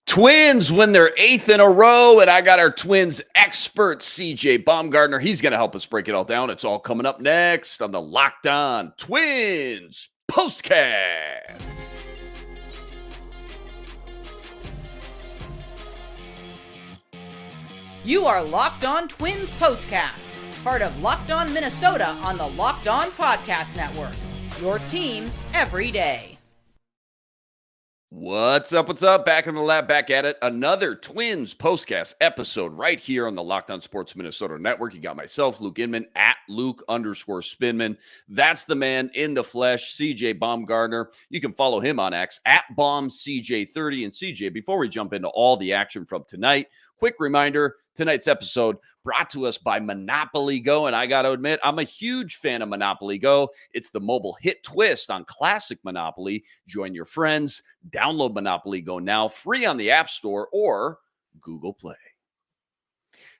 Twins win their 8th in a row, and I got our Twins expert, C.J. Baumgartner. He's going to help us break it all down. It's all coming up next on the Locked On Twins POSTCAST. You are Locked On Twins POSTCAST, part of Locked On Minnesota on the Locked On Podcast Network. Your team every day. What's up? What's up? Back in the lab, back at it. Another Twins POSTCAST episode right here on the Locked On Sports Minnesota Network. You got myself, Luke Inman, at Luke_Spinman. That's the man in the flesh, C.J. Baumgartner. You can follow him on X, at BaumCJ30. And C.J., before we jump into all the action from tonight, quick reminder, tonight's episode brought to us by Monopoly Go. And I got to admit, I'm a huge fan of Monopoly Go. It's the mobile hit twist on classic Monopoly. Join your friends. Download Monopoly Go now, free on the App Store or Google Play.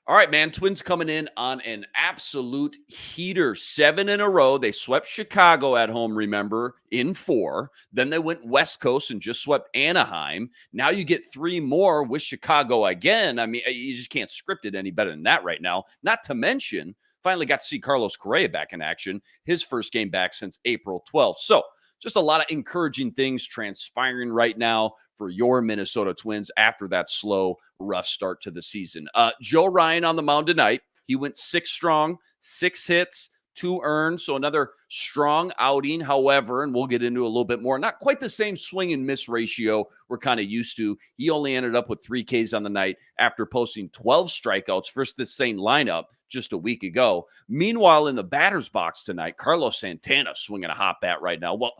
All right, man, Twins coming in on an absolute heater. 7 in a row. They swept Chicago at home, remember, in 4. Then they went West Coast and just swept Anaheim. Now you get 3 more with Chicago again. I mean, you just can't script it any better than that right now. Not to mention, finally got to see Carlos Correa back in action. His first game back since April 12th. So just a lot of encouraging things transpiring right now for your Minnesota Twins after that slow, rough start to the season. Joe Ryan on the mound tonight. He went 6 strong, 6 hits, 2 earned, so another strong outing. However, and we'll get into a little bit more, not quite the same swing and miss ratio we're kind of used to. He only ended up with 3 Ks on the night after posting 12 strikeouts versus this same lineup just a week ago. Meanwhile, in the batter's box tonight, Carlos Santana swinging a hot bat right now. Well,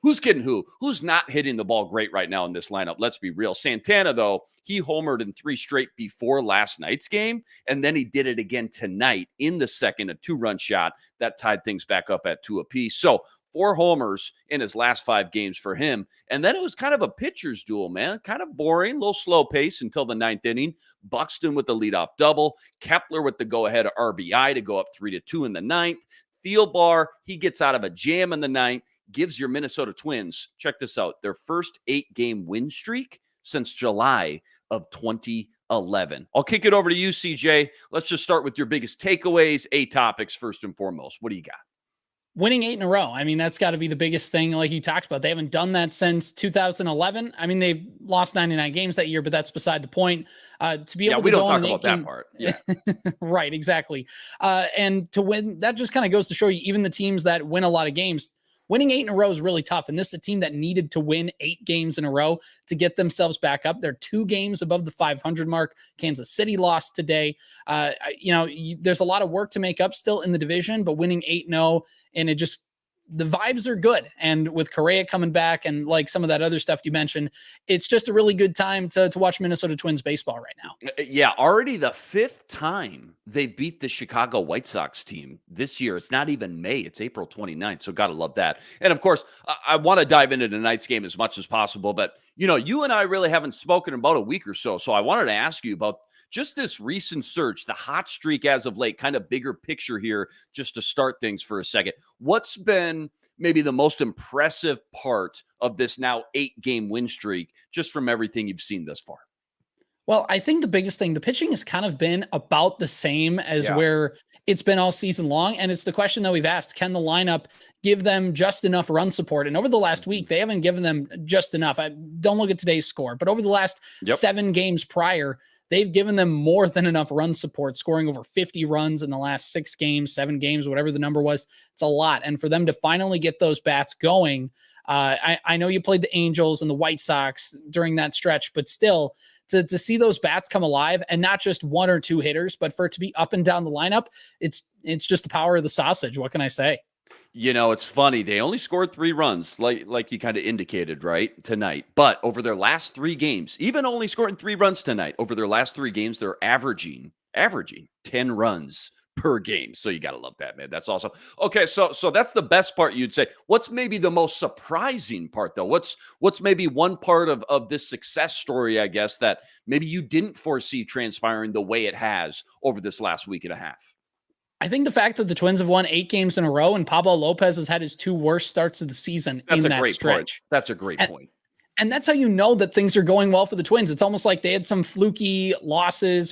who's kidding who? Who's not hitting the ball great right now in this lineup? Let's be real. Santana, though, he homered in 3 straight before last night's game, and then he did it again tonight in the second, a 2-run shot that tied things back up at 2 apiece. So 4 homers in his last 5 games for him. And then it was kind of a pitcher's duel, man. Kind of boring, a little slow pace until the 9th inning. Buxton with the leadoff double. Kepler with the go-ahead RBI to go up 3-2 in the 9th. Thielbar, he gets out of a jam in the 9th. Gives your Minnesota Twins, check this out, their first 8-game win streak since July of 2011. I'll kick it over to you, CJ. Let's just start with your biggest takeaways, 8 topics first and foremost. What do you got? Winning 8 in a row. I mean, that's got to be the biggest thing, like you talked about. They haven't done that since 2011. I mean, they've lost 99 games that year, but that's beside the point. To be able to we don't go talk about that part. Yeah, right, exactly. And to win, that just kind of goes to show you, even the teams that win a lot of games, winning 8 in a row is really tough. And this is a team that needed to win 8 games in a row to get themselves back up. They're 2 games above the 500 mark. Kansas City lost today. There's a lot of work to make up still in the division, but winning 8-0, and the vibes are good. And with Correa coming back and like some of that other stuff you mentioned, it's just a really good time to watch Minnesota Twins baseball right now. Yeah, already the 5th time they've beat the Chicago White Sox team this year. It's not even May. It's April 29th. So got to love that. And of course, I want to dive into tonight's game as much as possible. But, you and I really haven't spoken about a week or so. So I wanted to ask you about just this recent surge, the hot streak as of late, kind of bigger picture here, just to start things for a second. What's been maybe the most impressive part of this now 8-game win streak, just from everything you've seen thus far? Well, I think the biggest thing, the pitching has kind of been about the same as where it's been all season long. And it's the question that we've asked, can the lineup give them just enough run support? And over the last week, they haven't given them just enough. I don't look at today's score, but over the last 7 games prior, they've given them more than enough run support, scoring over 50 runs in the last 6 games, 7 games, whatever the number was. It's a lot. And for them to finally get those bats going, I know you played the Angels and the White Sox during that stretch, but still to see those bats come alive, and not just 1 or 2 hitters, but for it to be up and down the lineup, it's just the power of the sausage. What can I say? It's funny. They only scored 3 runs, like you kind of indicated, right, tonight. But over their last 3 games, even only scoring 3 runs tonight, over their last 3 games, they're averaging 10 runs per game. So you got to love that, man. That's awesome. Okay, so that's the best part, you'd say. What's maybe the most surprising part, though? What's maybe one part of this success story, I guess, that maybe you didn't foresee transpiring the way it has over this last week and a half? I think the fact that the Twins have won 8 games in a row and Pablo Lopez has had his 2 worst starts of the season in that stretch. That's a great point. And that's how you know that things are going well for the Twins. It's almost like they had some fluky losses,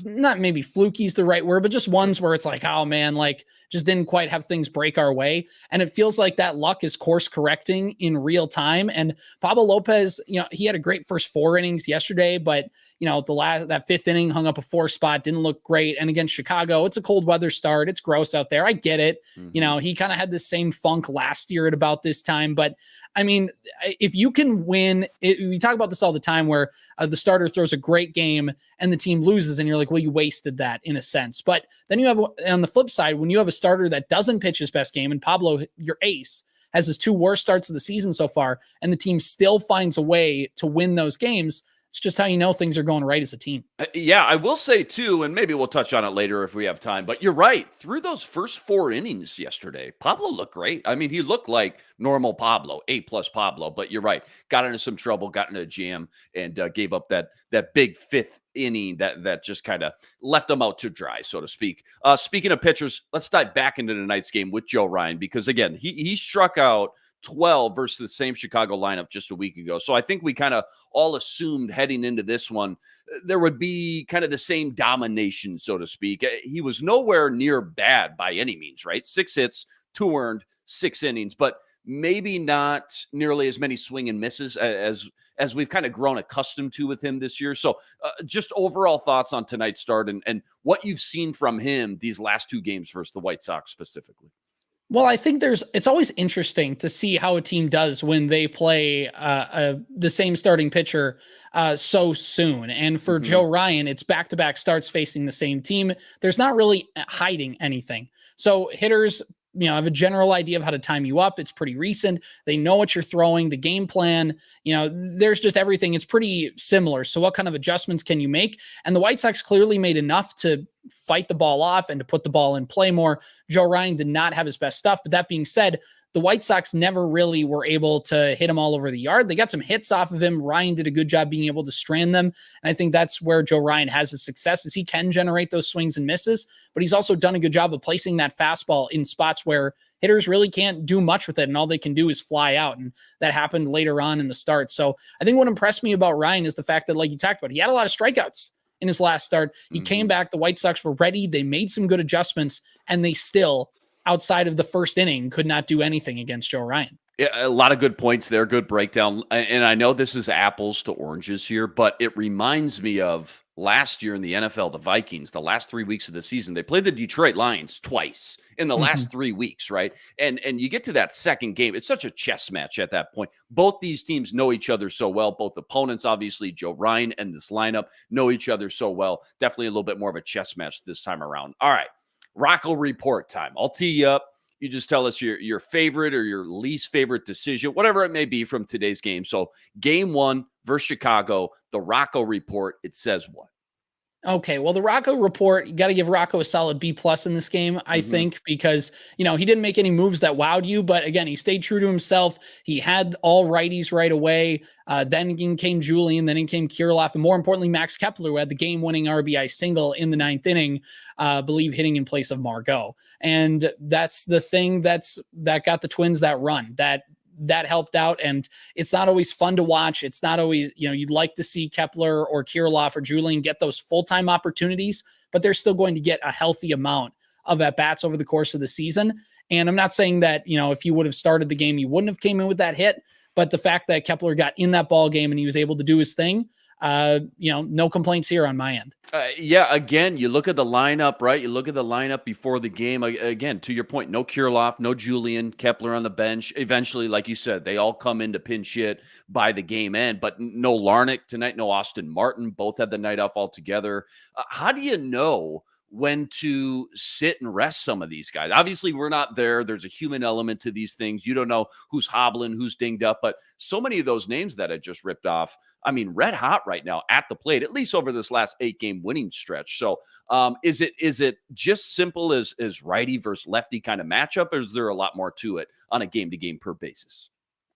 not maybe fluky is the right word, but just ones where it's like, oh man, like just didn't quite have things break our way. And it feels like that luck is course correcting in real time. And Pablo Lopez, he had a great first 4 innings yesterday, but that 5th inning hung up a 4 spot, didn't look great. And against Chicago, it's a cold weather start. It's gross out there. I get it. Mm-hmm. He kind of had the same funk last year at about this time, but I mean, if you can win, we talk about this all the time where the starter throws a great game and the team loses and you're like, well, you wasted that in a sense. But then you have, on the flip side, when you have a starter that doesn't pitch his best game, and Pablo, your ace, has his 2 worst starts of the season so far, and the team still finds a way to win those games, it's just how you know things are going right as a team. Yeah, I will say too, and maybe we'll touch on it later if we have time, but you're right. Through those first 4 innings yesterday, Pablo looked great. I mean, he looked like normal Pablo, A+ Pablo, but you're right. Got into some trouble, got into a jam, and gave up that big 5th inning that just kind of left him out to dry, so to speak. Speaking of pitchers, let's dive back into tonight's game with Joe Ryan, because again, he struck out 12 versus the same Chicago lineup just a week ago. So I think we kind of all assumed heading into this one, there would be kind of the same domination, so to speak. He was nowhere near bad by any means, right? 6 hits, 2 earned, 6 innings, but maybe not nearly as many swing and misses as we've kind of grown accustomed to with him this year. So just overall thoughts on tonight's start and what you've seen from him these last 2 games versus the White Sox specifically. Well, I think it's always interesting to see how a team does when they play the same starting pitcher so soon. And for Joe Ryan, it's back-to-back starts facing the same team. There's not really hiding anything. So hitters, have a general idea of how to time you up. It's pretty recent. They know what you're throwing, the game plan, there's just everything. It's pretty similar. So what kind of adjustments can you make? And the White Sox clearly made enough to fight the ball off and to put the ball in play more. Joe Ryan did not have his best stuff. But that being said, the White Sox never really were able to hit him all over the yard. They got some hits off of him. Ryan did a good job being able to strand them. And I think that's where Joe Ryan has his success, is he can generate those swings and misses, but he's also done a good job of placing that fastball in spots where hitters really can't do much with it, and all they can do is fly out. And that happened later on in the start. So I think what impressed me about Ryan is the fact that, like you talked about, he had a lot of strikeouts in his last start. He came back. The White Sox were ready. They made some good adjustments, and they still, outside of the first inning, could not do anything against Joe Ryan. Yeah, a lot of good points there. Good breakdown. And I know this is apples to oranges here, but it reminds me of last year in the NFL, the Vikings, the last 3 weeks of the season, they played the Detroit Lions twice in the last 3 weeks, right? And you get to that second game, it's such a chess match at that point. Both these teams know each other so well. Both opponents, obviously, Joe Ryan and this lineup know each other so well. Definitely a little bit more of a chess match this time around. All right, Roco Report time. I'll tee you up. You just tell us your favorite or your least favorite decision, whatever it may be from today's game. So game 1 versus Chicago, the Roco Report, it says what? Okay, well, the Roco Report, you got to give Roco a solid B+ in this game, I think, because, he didn't make any moves that wowed you, but again, he stayed true to himself. He had all righties right away. Then in came Julian, then in came Kirilloff, and more importantly, Max Kepler, who had the game-winning RBI single in the 9th inning, believe hitting in place of Margot. And that's the thing that got the Twins that run, that helped out. And it's not always fun to watch. It's not always, you'd like to see Kepler or Kirilloff or Julian get those full-time opportunities, but they're still going to get a healthy amount of at-bats over the course of the season. And I'm not saying that, if you would have started the game, you wouldn't have came in with that hit, but the fact that Kepler got in that ball game and he was able to do his thing, no complaints here on my end. Again, you look at the lineup, right? You look at the lineup before the game. Again, to your point, no Kirilloff, no Julian, Kepler on the bench. Eventually, like you said, they all come into pinch hit by the game end, but no Larnach tonight, no Austin Martin. Both had the night off altogether. How do you know when to sit and rest some of these guys? Obviously, we're not there. There's a human element to these things. You don't know who's hobbling, who's dinged up, but so many of those names that I just ripped off, red hot right now at the plate, at least over this last 8-game winning stretch. So is it just simple as righty versus lefty kind of matchup, or is there a lot more to it on a game-to-game per basis?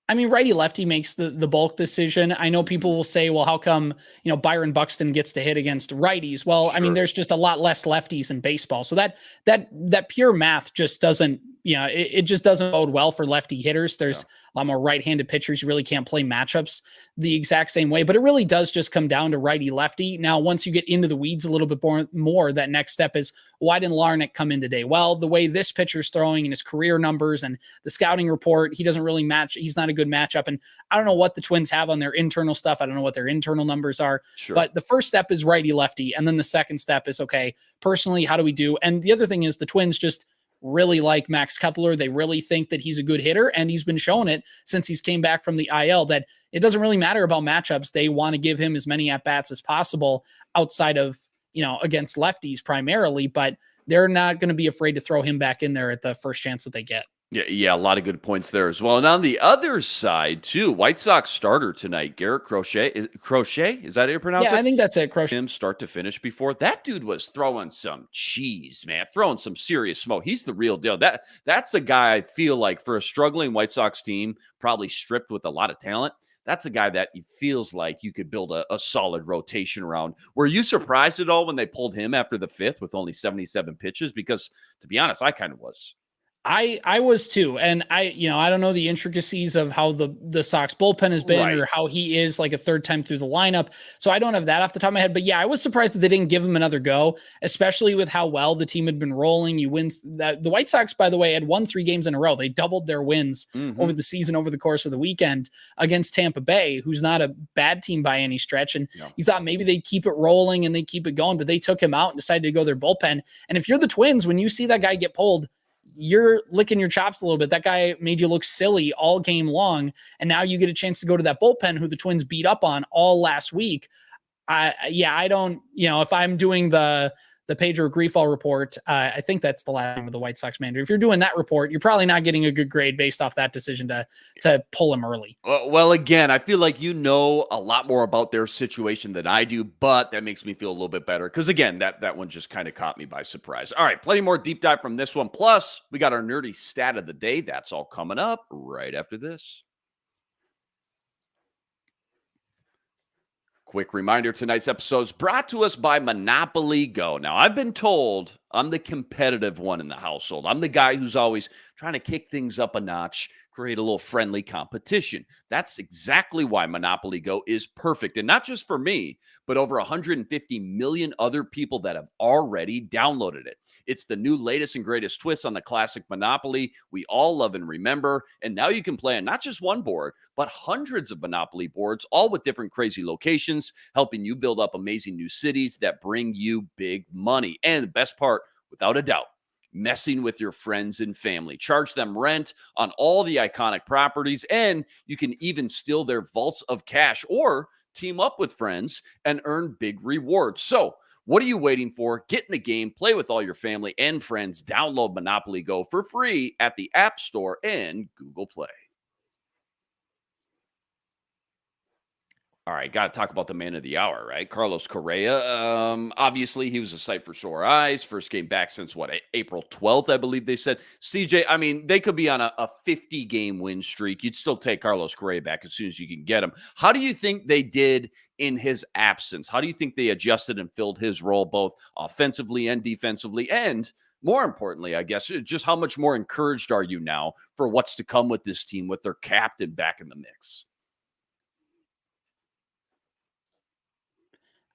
Righty lefty makes the bulk decision. I know people will say, well, how come, Byron Buxton gets to hit against righties? Well, sure. There's just a lot less lefties in baseball. So that pure math just doesn't, it just doesn't bode well for lefty hitters. There's a lot more right-handed pitchers. You really can't play matchups the exact same way, but it really does just come down to righty-lefty. Now, once you get into the weeds a little bit more, that next step is, why didn't Larnach come in today? Well, the way this pitcher's throwing and his career numbers and the scouting report, he doesn't really match. He's not a good matchup. And I don't know what the Twins have on their internal stuff. I don't know what their internal numbers are. Sure. But the first step is righty-lefty. And then the second step is, okay, personally, how do we do? And the other thing is the Twins just really like Max Kepler. They really think that he's a good hitter, and he's been showing it since he's came back from the IL that it doesn't really matter about matchups. They want to give him as many at-bats as possible outside of, against lefties primarily, but they're not going to be afraid to throw him back in there at the first chance that they get. Yeah, a lot of good points there as well. And on the other side, too, White Sox starter tonight, Garrett Crochet. Is that how you pronounce it? Yeah, I think that's it, Crochet. Him start to finish before. That dude was throwing some cheese, man, throwing some serious smoke. He's the real deal. That's a guy I feel like for a struggling White Sox team, probably stripped with a lot of talent, that's a guy that feels like you could build a solid rotation around. Were you surprised at all when they pulled him after the fifth with only 77 pitches? Because, to be honest, I kind of was. I was too. And I don't know the intricacies of how the Sox bullpen has been or how he is like a third time through the lineup. So I don't have that off the top of my head, but yeah, I was surprised that they didn't give him another go, especially with how well the team had been rolling. You win the White Sox, by the way, had won 3 games in a row. They doubled their wins over the season, over the course of the weekend against Tampa Bay, who's not a bad team by any stretch. And you thought maybe they'd keep it rolling and they keep it going, but they took him out and decided to go their bullpen. And if you're the Twins, when you see that guy get pulled, you're licking your chops a little bit. That guy made you look silly all game long. And now you get a chance to go to that bullpen who the Twins beat up on all last week. I don't, if I'm doing the Pedro Grifol report, I think that's the last name of the White Sox manager. If you're doing that report, you're probably not getting a good grade based off that decision to pull him early. Well, again, I feel like a lot more about their situation than I do, but that makes me feel a little bit better because, again, that one just kind of caught me by surprise. All right, plenty more deep dive from this one. Plus, we got our nerdy stat of the day. That's all coming up right after this. Quick reminder, tonight's episode is brought to us by Monopoly Go. Now, I've been told I'm the competitive one in the household. I'm the guy who's always trying to kick things up a notch, create a little friendly competition. That's exactly why Monopoly Go is perfect. And not just for me, but over 150 million other people that have already downloaded it. It's the new latest and greatest twist on the classic Monopoly we all love and remember. And now you can play on not just one board, but hundreds of Monopoly boards, all with different crazy locations, helping you build up amazing new cities that bring you big money. And the best part, without a doubt, messing with your friends and family. Charge them rent on all the iconic properties, and you can even steal their vaults of cash or team up with friends and earn big rewards. So, what are you waiting for? Get in the game, play with all your family and friends. Download Monopoly Go for free at the App Store and Google Play. All right, got to talk about the man of the hour, right? Carlos Correa. Obviously, he was a sight for sore eyes. First game back since, April 12th, I believe they said. CJ, I mean, they could be on a 50-game win streak. You'd still take Carlos Correa back as soon as you can get him. How do you think they did in his absence? How do you think they adjusted and filled his role both offensively and defensively? And more importantly, I guess, just how much more encouraged are you now for what's to come with this team with their captain back in the mix?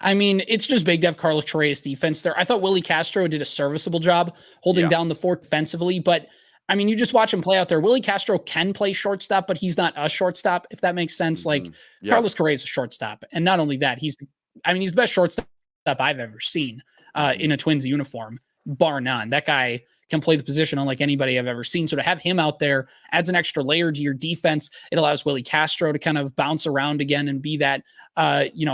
I mean, it's just big to have Carlos Correa's defense there. I thought Willie Castro did a serviceable job holding down the fort defensively, but I mean, you just watch him play out there. Willie Castro can play shortstop, but he's not a shortstop, if that makes sense. Like Carlos Correa is a shortstop. And not only that, he's the best shortstop I've ever seen in a Twins uniform, bar none. That guy can play the position unlike anybody I've ever seen. So to have him out there adds an extra layer to your defense. It allows Willie Castro to kind of bounce around again and be that,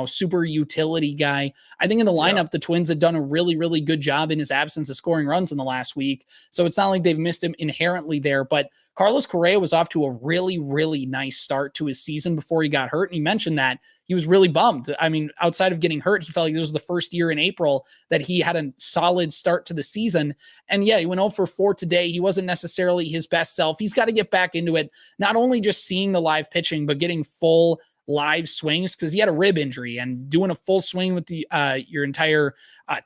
super utility guy. I think in the lineup, the Twins had done a really, really good job in his absence of scoring runs in the last week. So it's not like they've missed him inherently there, but Carlos Correa was off to a really, really nice start to his season before he got hurt. And he mentioned that he was really bummed. I mean, outside of getting hurt, he felt like this was the first year in April that he had a solid start to the season. And yeah, he went 0 for 4 today. He wasn't necessarily his best self. He's got to get back into it. Not only just seeing the live pitching, but getting full live swings because he had a rib injury, and doing a full swing with the your entire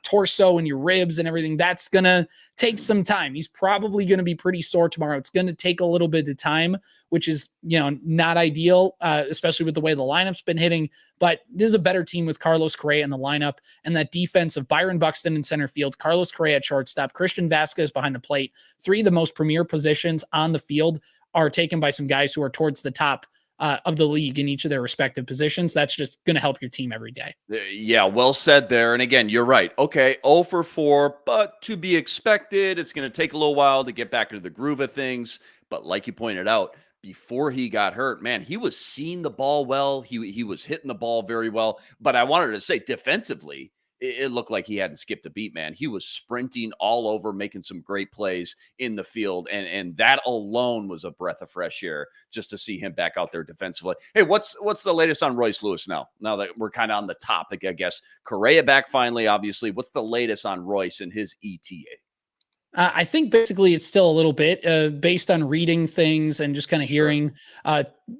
torso and your ribs and everything, that's going to take some time. He's probably going to be pretty sore tomorrow. It's going to take a little bit of time, which is, not ideal, especially with the way the lineup's been hitting. But this is a better team with Carlos Correa in the lineup, and that defense of Byron Buxton in center field, Carlos Correa at shortstop, Christian Vasquez behind the plate. Three of the most premier positions on the field are taken by some guys who are towards the top of the league in each of their respective positions. That's just going to help your team every day. Yeah, well said there. And again, you're right. Okay, 0 for 4, but to be expected. It's going to take a little while to get back into the groove of things. But like you pointed out, before he got hurt, man, he was seeing the ball well. He was hitting the ball very well. But I wanted to say defensively, it looked like he hadn't skipped a beat, man. He was sprinting all over, making some great plays in the field. And that alone was a breath of fresh air just to see him back out there defensively. Hey, what's the latest on Royce Lewis now? Now that we're kind of on the topic, I guess. Correa back finally, obviously. What's the latest on Royce and his ETA? I think basically it's still a little bit based on reading things and just kind of hearing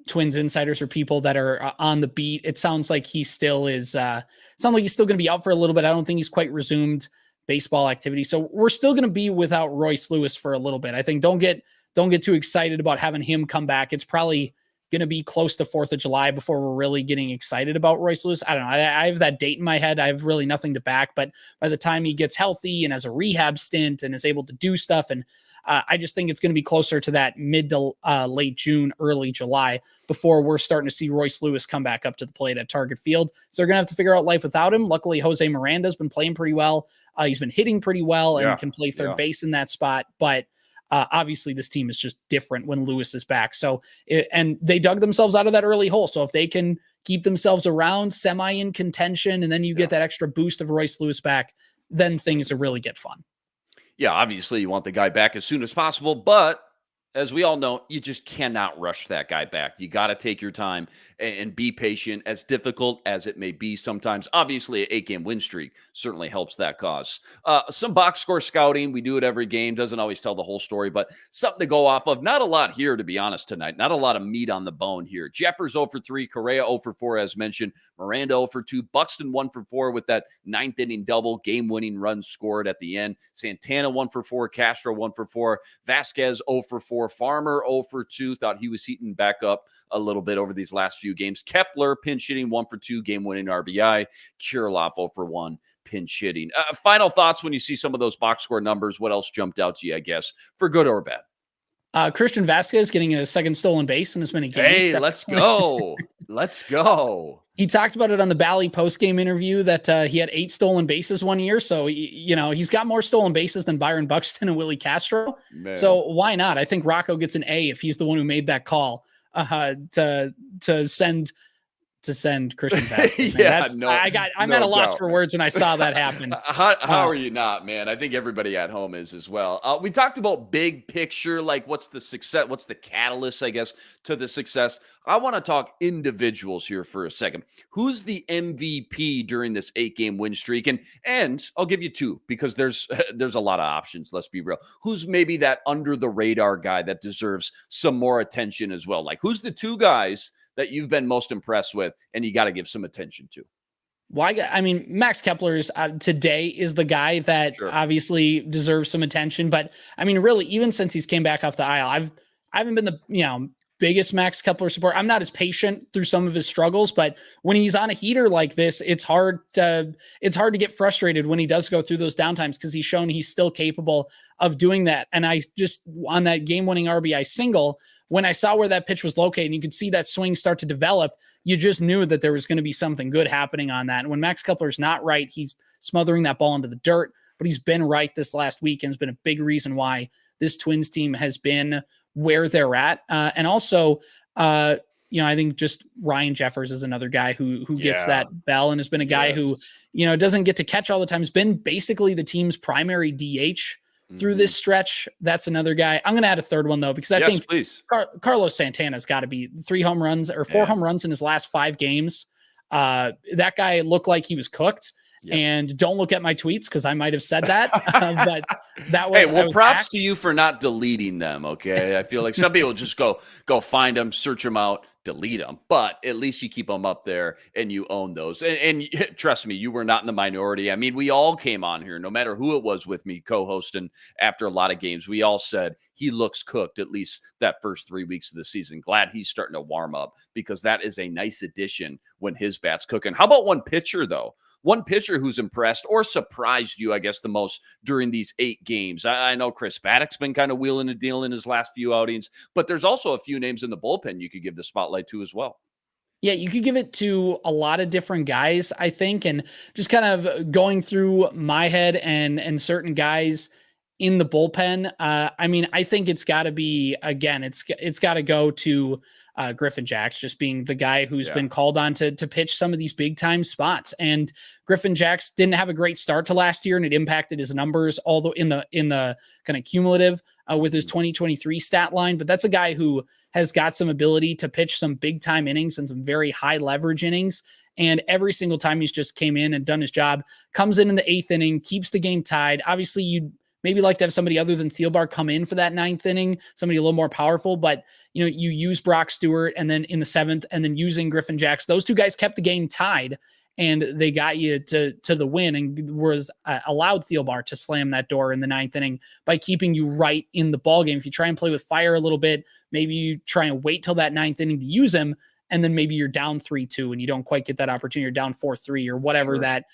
Twins insiders or people that are on the beat. It sounds like he still is. Sounds like he's still going to be out for a little bit. I don't think he's quite resumed baseball activity, so we're still going to be without Royce Lewis for a little bit. I think don't get too excited about having him come back. It's probably going to be close to 4th of July before we're really getting excited about Royce Lewis. I don't know. I have that date in my head. I have really nothing to back, but by the time he gets healthy and has a rehab stint and is able to do stuff, and I just think it's going to be closer to that mid to late June, early July before we're starting to see Royce Lewis come back up to the plate at Target Field. So they're going to have to figure out life without him. Luckily, Jose Miranda's been playing pretty well. He's been hitting pretty well and can play third base in that spot, but obviously, this team is just different when Lewis is back. So, and they dug themselves out of that early hole. So if they can keep themselves around semi in contention, and then you get that extra boost of Royce Lewis back, then things will really get fun. Yeah, obviously you want the guy back as soon as possible, but as we all know, you just cannot rush that guy back. You got to take your time and be patient, as difficult as it may be sometimes. Obviously, an 8-game win streak certainly helps that cause. Some box score scouting. We do it every game. Doesn't always tell the whole story, but something to go off of. Not a lot here, to be honest, tonight. Not a lot of meat on the bone here. Jeffers 0 for 3, Correa 0 for 4, as mentioned. Miranda 0 for 2, Buxton 1 for 4 with that 9th inning double, game-winning run scored at the end. Santana 1 for 4, Castro 1 for 4, Vasquez 0 for 4, Farmer 0 for 2. Thought he was heating back up a little bit over these last few games. Kepler pinch hitting 1 for 2, game-winning RBI. Kirilloff 0 for 1, pinch hitting. Final thoughts when you see some of those box score numbers. What else jumped out to you, I guess, for good or bad? Christian Vasquez getting a second stolen base in as many games. Hey, let's go. Let's go. He talked about it on the Bally post-game interview that he had 8 stolen bases one year. So, he's got more stolen bases than Byron Buxton and Willie Castro. Man. So why not? I think Roco gets an A if he's the one who made that call to send Christian Vasquez. I'm at a loss for words when I saw that happen. How are you not, man? I think everybody at home is as well. We talked about big picture, like what's the success, what's the catalyst, I guess, to the success. I want to talk individuals here for a second. Who's the MVP during this 8-game win streak? And I'll give you 2 because there's a lot of options. Let's be real. Who's maybe that under the radar guy that deserves some more attention as well? Like, who's the 2 guys that you've been most impressed with and you got to give some attention to? Why? I mean, Max Kepler is today is the guy that obviously deserves some attention. But I mean, really, even since he's came back off the aisle, I haven't been the biggest Max Kepler supporter. I'm not as patient through some of his struggles, but when he's on a heater like this, it's hard to get frustrated when he does go through those downtimes because he's shown he's still capable of doing that. And I just on that game-winning RBI single, when I saw where that pitch was located and you could see that swing start to develop, you just knew that there was going to be something good happening on that. And when Max Kepler's not right, he's smothering that ball into the dirt, but he's been right this last week and has been a big reason why this Twins team has been where they're at. And also, I think just Ryan Jeffers is another guy who gets that bell and has been a guy who, doesn't get to catch all the time. Has been basically the team's primary DH through this stretch. That's another guy. I'm going to add a third one though, because I think Carlos Santana's got to be 3 home runs or 4 home runs in his last 5 games. That guy looked like he was cooked. Yes. And don't look at my tweets because I might have said that. But that was. Hey, props to you for not deleting them. Okay, I feel like some people just go find them, search them out, delete them, but at least you keep them up there and you own those. And trust me, you were not in the minority. I mean, we all came on here, no matter who it was with me co-hosting after a lot of games. We all said he looks cooked at least that first 3 weeks of the season. Glad he's starting to warm up because that is a nice addition when his bat's cooking. How about one pitcher, though? One pitcher who's impressed or surprised you, I guess, the most during these 8 games. I know Chris Paddock's been kind of wheeling and dealing in his last few outings, but there's also a few names in the bullpen you could give the spotlight to as well. Yeah, you could give it to a lot of different guys, I think, and just kind of going through my head and certain guys in the bullpen. I mean, I think it's got to be, again, it's got to go to Griffin Jax, just being the guy who's been called on to pitch some of these big time spots. And Griffin Jax didn't have a great start to last year, and it impacted his numbers, although in the kind of cumulative with his 2023 stat line. But that's a guy who has got some ability to pitch some big time innings and some very high leverage innings. And every single time he's just came in and done his job, comes in the 8th inning, keeps the game tied. Obviously, you'd maybe like to have somebody other than Thielbar come in for that 9th inning, somebody a little more powerful, but you use Brock Stewart and then in the 7th and then using Griffin Jax. Those two guys kept the game tied and they got you to the win and was allowed Thielbar to slam that door in the 9th inning by keeping you right in the ballgame. If you try and play with fire a little bit, maybe you try and wait till that 9th inning to use him, and then maybe you're down 3-2 and you don't quite get that opportunity. You're down 4-3 or whatever that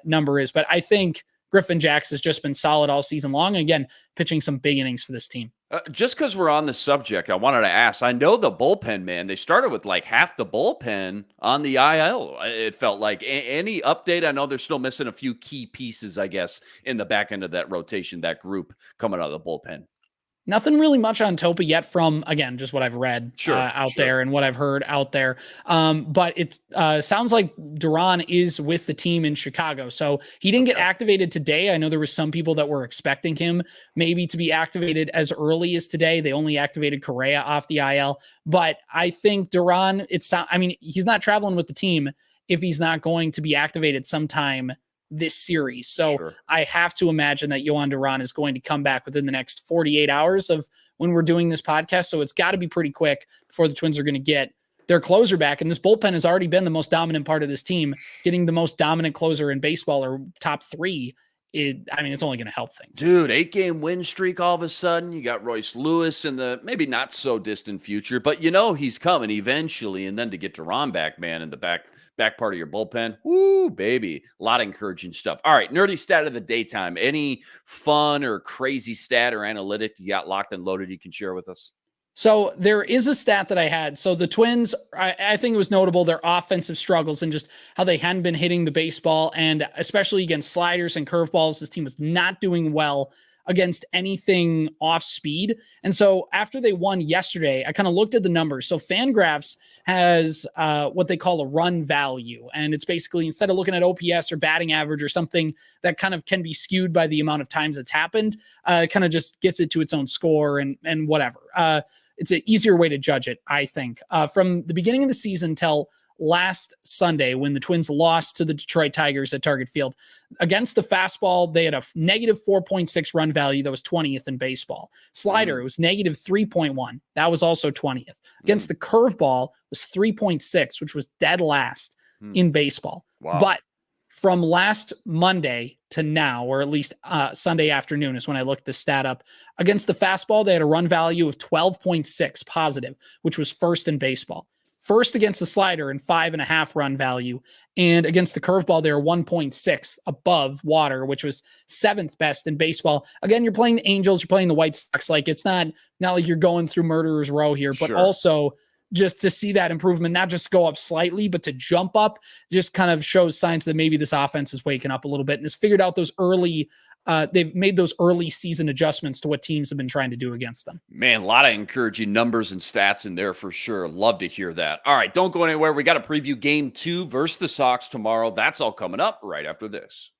number is. But I think Griffin Jax has just been solid all season long. And again, pitching some big innings for this team. Just because we're on the subject, I wanted to ask, I know the bullpen, man, they started with like half the bullpen on the IL. It felt like. Any update? I know they're still missing a few key pieces, I guess, in the back end of that rotation, that group coming out of the bullpen. Nothing really much on Topa yet from, again, just what I've read out there and what I've heard out there. But it sounds like Duran is with the team in Chicago. So he didn't get activated today. I know there were some people that were expecting him maybe to be activated as early as today. They only activated Correa off the IL. But I think Duran, he's not traveling with the team if he's not going to be activated sometime this series. So I have to imagine that Yohan Duran is going to come back within the next 48 hours of when we're doing this podcast. So it's got to be pretty quick before the Twins are going to get their closer back. And this bullpen has already been the most dominant part of this team. Getting the most dominant closer in baseball or top 3, it's only going to help things. Dude, 8-game win streak all of a sudden. You got Royce Lewis in the maybe not so distant future, but he's coming eventually. And then to get Duran back, man, in the back part of your bullpen, woo, baby. A lot of encouraging stuff. All right, nerdy stat of the daytime. Any fun or crazy stat or analytic you got locked and loaded you can share with us? So there is a stat that I had. So the Twins, I think it was notable, their offensive struggles and just how they hadn't been hitting the baseball, and especially against sliders and curveballs. This team was not doing well against anything off speed. And so after they won yesterday, I kind of looked at the numbers. So Fangraphs has what they call a run value. And it's basically, instead of looking at OPS or batting average or something that kind of can be skewed by the amount of times it's happened, kind of just gets it to its own score and whatever. It's an easier way to judge it, I think. From the beginning of the season till last Sunday, when the Twins lost to the Detroit Tigers at Target Field, against the fastball, they had a negative 4.6 run value. That was 20th in baseball. Slider, it was negative 3.1. That was also 20th. Against the curveball, it was 3.6, which was dead last in baseball. Wow. But from last Monday to now, or at least Sunday afternoon is when I looked this stat up, against the fastball, they had a run value of 12.6 positive, which was first in baseball. First against the slider and 5.5 run value. And against the curveball, they were 1.6 above water, which was 7th best in baseball. Again, you're playing the Angels, you're playing the White Sox. Like, it's not like you're going through murderer's row here, but also just to see that improvement, not just go up slightly, but to jump up, just kind of shows signs that maybe this offense is waking up a little bit and has figured out those early they've made those early season adjustments to what teams have been trying to do against them. Man, a lot of encouraging numbers and stats in there for sure. Love to hear that. All right, don't go anywhere. We got to preview game 2 versus the Sox tomorrow. That's all coming up right after this.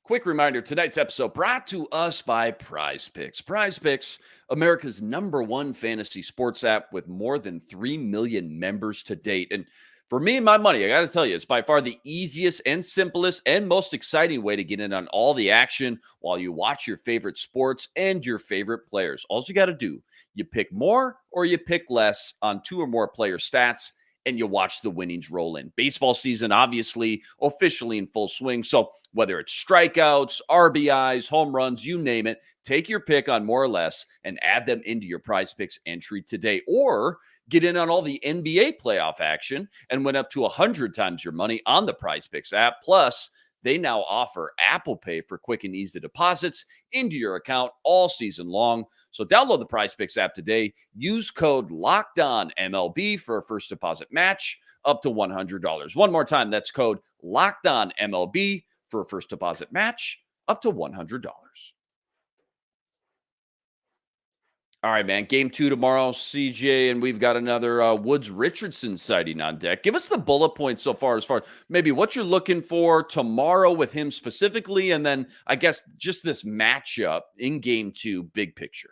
Quick reminder, tonight's episode brought to us by Prize Picks. Prize Picks, America's #1 fantasy sports app with more than 3 million members to date. And For me and my money, I got to tell you, it's by far the easiest and simplest and most exciting way to get in on all the action while you watch your favorite sports and your favorite players. All you got to do, you pick more or you pick less on 2 or more player stats, and you watch the winnings roll in. Baseball season, obviously, officially in full swing. So whether it's strikeouts, RBIs, home runs, you name it, take your pick on more or less and add them into your Prize Picks entry today. Or get in on all the NBA playoff action and win up to 100 times your money on the Prize Picks app. Plus, they now offer Apple Pay for quick and easy deposits into your account all season long. So download the Prize Picks app today. Use code LOCKEDONMLB for a first deposit match up to $100. One more time, that's code LOCKEDONMLB for a first deposit match up to $100. All right, man. Game 2 tomorrow, CJ, and we've got another Woods Richardson sighting on deck. Give us the bullet points so far as maybe what you're looking for tomorrow with him specifically, and then I guess just this matchup in Game 2, big picture.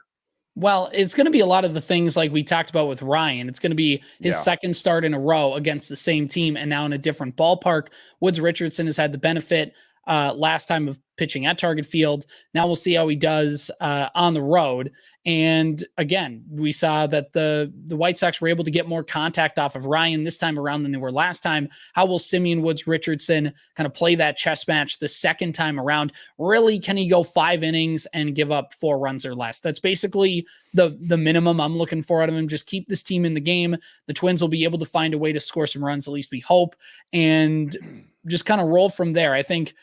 Well, it's going to be a lot of the things like we talked about with Ryan. It's going to be his second start in a row against the same team and now in a different ballpark. Woods Richardson has had the benefit last time of pitching at Target Field. Now we'll see how he does on the road. And again, we saw that the White Sox were able to get more contact off of Ryan this time around than they were last time. How will Simeon Woods Richardson kind of play that chess match the second time around? Really, can he go 5 innings and give up 4 runs or less? That's basically the minimum I'm looking for out of him. Just keep this team in the game. The Twins will be able to find a way to score some runs, at least we hope, and just kind of roll from there. I think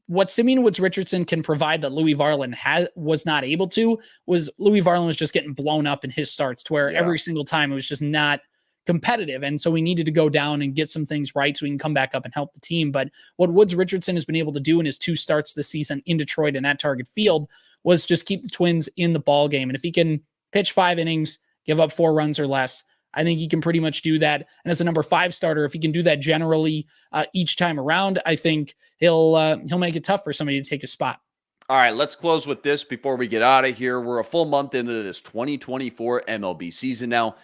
what Simeon Woods Richardson can provide that Louis Varland was not able to was Louis Varland was just getting blown up in his starts to where every single time it was just not competitive. And so we needed to go down and get some things right so we can come back up and help the team. But what Woods Richardson has been able to do in his 2 starts this season in Detroit and at Target Field was just keep the Twins in the ball game. And if he can pitch 5 innings, give up 4 runs or less, I think he can pretty much do that. And as a number 5 starter, if he can do that generally each time around, I think he'll make it tough for somebody to take a spot. All right, let's close with this before we get out of here. We're a full month into this 2024 MLB season now.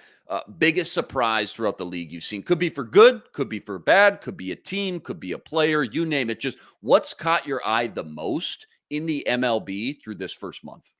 Biggest surprise throughout the league you've seen. Could be for good, could be for bad, could be a team, could be a player, you name it. Just what's caught your eye the most in the MLB through this first month?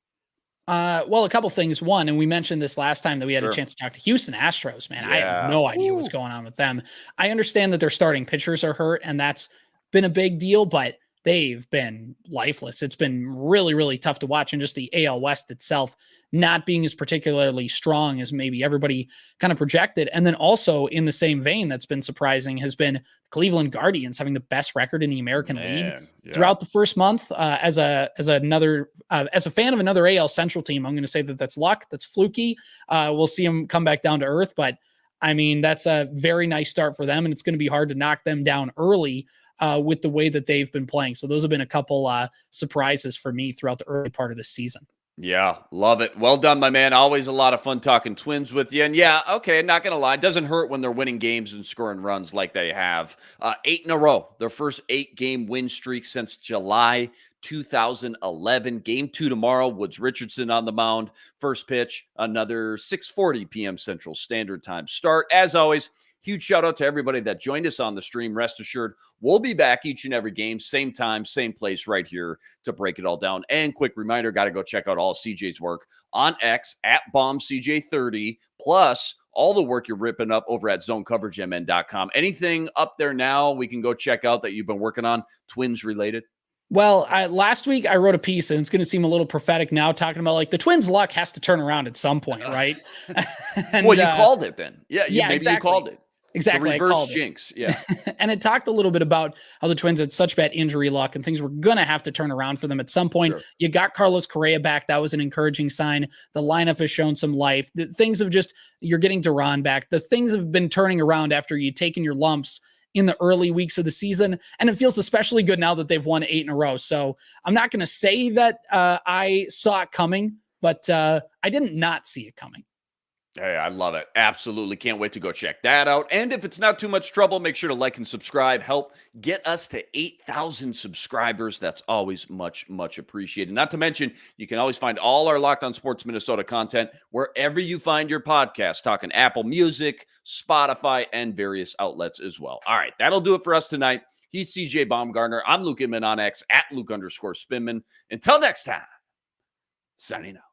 Well, a couple things. One, and we mentioned this last time that we had a chance to talk to Houston Astros, man. I have no idea what's going on with them. I understand that their starting pitchers are hurt, and that's been a big deal, but they've been lifeless. It's been really, really tough to watch. And just the AL West itself not being as particularly strong as maybe everybody kind of projected. And then also in the same vein, that's been surprising has been Cleveland Guardians having the best record in the American League throughout the first month. As a fan of another AL Central team, I'm going to say that that's luck. That's fluky. We'll see them come back down to earth, but I mean, that's a very nice start for them, and it's going to be hard to knock them down early with the way that they've been playing. So those have been a couple surprises for me throughout the early part of this season. Yeah, love it. Well done, my man. Always a lot of fun talking Twins with you. And yeah, okay, not going to lie. It doesn't hurt when they're winning games and scoring runs like they have. 8 in a row. Their first 8-game win streak since July 2011. Game 2 tomorrow. Woods Richardson on the mound. First pitch, another 6:40 p.m. Central Standard Time start. As always, huge shout out to everybody that joined us on the stream. Rest assured, we'll be back each and every game, same time, same place right here to break it all down. And quick reminder, got to go check out all CJ's work on X at BombCJ30, plus all the work you're ripping up over at ZoneCoverageMN.com. Anything up there now we can go check out that you've been working on, Twins related? Well, last week I wrote a piece, and it's going to seem a little prophetic now, talking about like the Twins' luck has to turn around at some point, right? And, well, you called it then. Yeah, maybe exactly. You called it. Exactly. The reverse jinx. Yeah. And it talked a little bit about how the Twins had such bad injury luck and things were going to have to turn around for them at some point. Sure. You got Carlos Correa back. That was an encouraging sign. The lineup has shown some life. Things have you're getting Duran back. The things have been turning around after you've taken your lumps in the early weeks of the season. And it feels especially good now that they've won 8 in a row. So I'm not going to say that I saw it coming, but I didn't not see it coming. Hey, I love it. Absolutely. Can't wait to go check that out. And if it's not too much trouble, make sure to like and subscribe. Help get us to 8,000 subscribers. That's always much, much appreciated. Not to mention, you can always find all our Locked On Sports Minnesota content wherever you find your podcast, talking Apple Music, Spotify, and various outlets as well. All right, that'll do it for us tonight. He's C.J. Baumgartner. I'm Luke Inman on X, at Luke_Spinman. Until next time, signing out.